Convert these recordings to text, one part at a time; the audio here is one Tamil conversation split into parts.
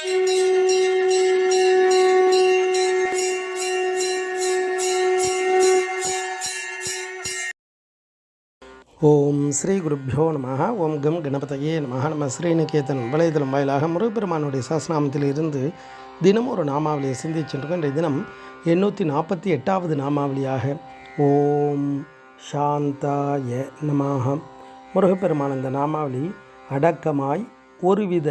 ஓம் ஸ்ரீ குருப்பியோ நம. ஓம் கம் கணபதையே நம. நம்ம ஸ்ரீநிகேதன் வலைதளம் வாயிலாக முருகப்பெருமானுடைய சஹஸ்ரநாமத்தில் இருந்து தினம் ஒரு நாமாவளியை சிந்திச்சுருக்கோம். இன்றைய தினம் 848வது நாமாவளியாக ஓம் சாந்தாய நமஹ. முருகப்பெருமான் இந்த நாமாவளி அடக்கமாய் ஒருவித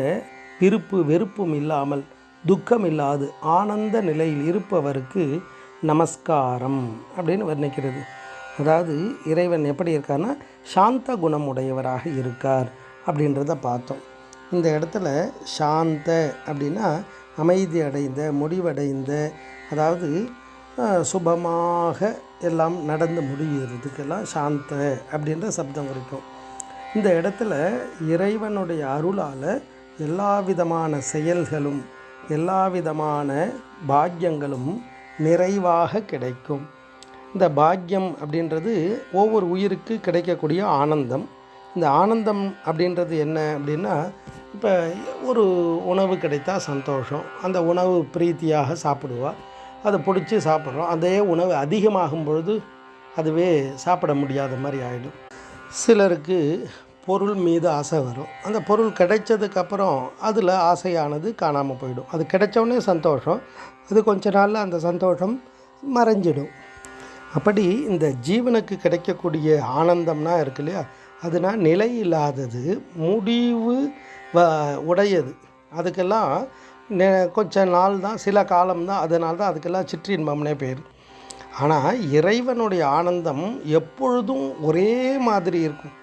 விருப்பு வெறுப்பும் இல்லாமல் துக்கம் இல்லாது ஆனந்த நிலையில் இருப்பவருக்கு நமஸ்காரம் அப்படின்னு வர்ணிக்கிறது. அதாவது இறைவன் எப்படி இருக்கார்னா சாந்த குணம் உடையவராக இருக்கார் அப்படின்றத பார்த்தோம். இந்த இடத்துல சாந்த அப்படின்னா அமைதி அடைந்த, முடிவடைந்த, அதாவது சுபமாக எல்லாம் நடந்து முடிகிறதுக்கெல்லாம் சாந்த அப்படின்ற சப்தம் இருக்கும். இந்த இடத்துல இறைவனுடைய அருளால் எல்லா விதமான செயல்களும் எல்லா விதமான பாக்கியங்களும் நிறைவாக கிடைக்கும். இந்த பாக்கியம் அப்படின்றது ஒவ்வொரு உயிருக்கு கிடைக்கக்கூடிய ஆனந்தம். இந்த ஆனந்தம் அப்படின்றது என்ன அப்படின்னா, இப்போ ஒரு உணவு கிடைத்தா சந்தோஷம், அந்த உணவு பிரீத்தியாக சாப்பிடுவா, அதை பிடிச்சி சாப்பிட்றோம். அதே உணவு அதிகமாகும் பொழுது அதுவே சாப்பிட முடியாத மாதிரி ஆகிடும். சிலருக்கு பொருள் மீது ஆசை வரும். அந்த பொருள் கிடைச்சதுக்கப்புறம் அதில் ஆசையானது காணாமல் போயிடும். அது கிடைச்சோடனே சந்தோஷம், அது கொஞ்ச நாளில் அந்த சந்தோஷம் மறைஞ்சிடும். அப்படி இந்த ஜீவனுக்கு கிடைக்கக்கூடிய ஆனந்தம்னா இருக்கு இல்லையா, அதுனா நிலை இல்லாதது, முடிவு உடையது. அதுக்கெல்லாம் கொஞ்ச நாள் தான், சில காலம்தான், அதனால தான் அதுக்கெல்லாம் சிற்றின்பம்னே பேர். ஆனால் இறைவனுடைய ஆனந்தம் எப்பொழுதும் ஒரே மாதிரி இருக்கும்.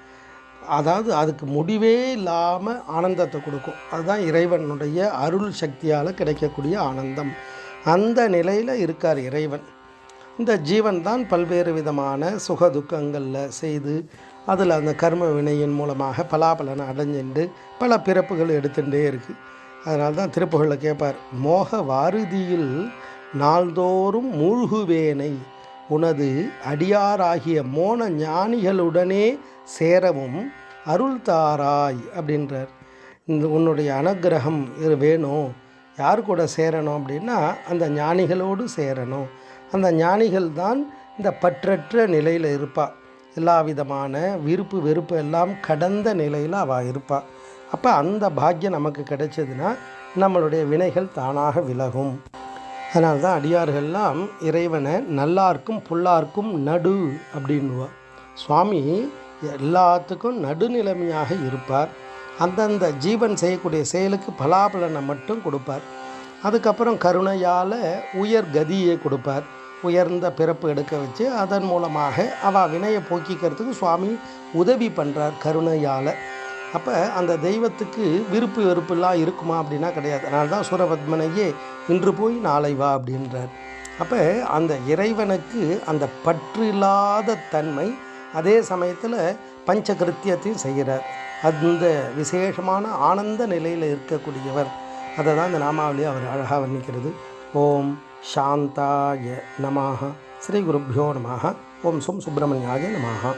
அதாவது அதுக்கு முடிவே இல்லாமல் ஆனந்தத்தை கொடுக்கும். அதுதான் இறைவனுடைய அருள் சக்தியால் கிடைக்கக்கூடிய ஆனந்தம். அந்த நிலையில் இருக்கார் இறைவன். இந்த ஜீவன் தான் பல்வேறு விதமான சுக துக்கங்களில் செய்து அதில் அந்த கர்ம வினையின் மூலமாக பலாபலனை அடைஞ்சுண்டு பல பிறப்புகள் எடுத்துகிட்டே இருக்குது. அதனால தான் திருப்புகளில் கேட்பார், மோக வாருதியில் நாள்தோறும் மூழ்குவேனை உனது அடியாராகிய மோன ஞானிகளுடனே சேரவும் அருள் தாராய் அப்படின்றார். இந்த உன்னுடைய அனுக்கிரகம் இது வேணும். யார் கூட சேரணும் அப்படின்னா அந்த ஞானிகளோடு சேரணும். அந்த ஞானிகள் தான் இந்த பற்றற்ற நிலையில் இருப்பாள். எல்லா விதமான விருப்பு வெறுப்பு எல்லாம் கடந்த நிலையில் அவள் இருப்பாள். அப்போ அந்த பாக்கியம் நமக்கு கிடைச்சதுன்னா நம்மளுடைய வினைகள் தானாக விலகும். அதனால தான் அடியார்கள்லாம் இறைவனை நல்லார்க்கும் புல்லார்க்கும் நடு அப்படின்வா. சுவாமி எல்லாத்துக்கும் நடுநிலைமையாக இருப்பார். அந்தந்த ஜீவன் செய்யக்கூடிய செயலுக்கு பலாபலனை மட்டும் கொடுப்பார். அதுக்கப்புறம் கருணையால் உயர் கதியை கொடுப்பார். உயர்ந்த பிறப்பு எடுக்க வச்சு அதன் மூலமாக அவள் வினையை போக்கிக்கிறதுக்கு சுவாமி உதவி பண்ணுறார் கருணையால். அப்போ அந்த தெய்வத்துக்கு விருப்பு வெறுப்புலாம் இருக்குமா அப்படின்னா கிடையாது. அதனால தான் சூரபத்மனையே இன்று போய் நாளை வா அப்படின்றார். அப்போ அந்த இறைவனுக்கு அந்த பற்று இல்லாத தன்மை, அதே சமயத்தில் பஞ்சகிருத்தியத்தையும் செய்கிறார். அந்த விசேஷமான ஆனந்த நிலையில் இருக்கக்கூடியவர். அதை தான் இந்த நாமாவளி அவர் அழகாக வர்ணிக்கிறது. ஓம் சாந்தாய நமஹ. ஸ்ரீ குருப்பியோ நமஹ. ஓம் சும் சுப்பிரமணியாய நமஹ.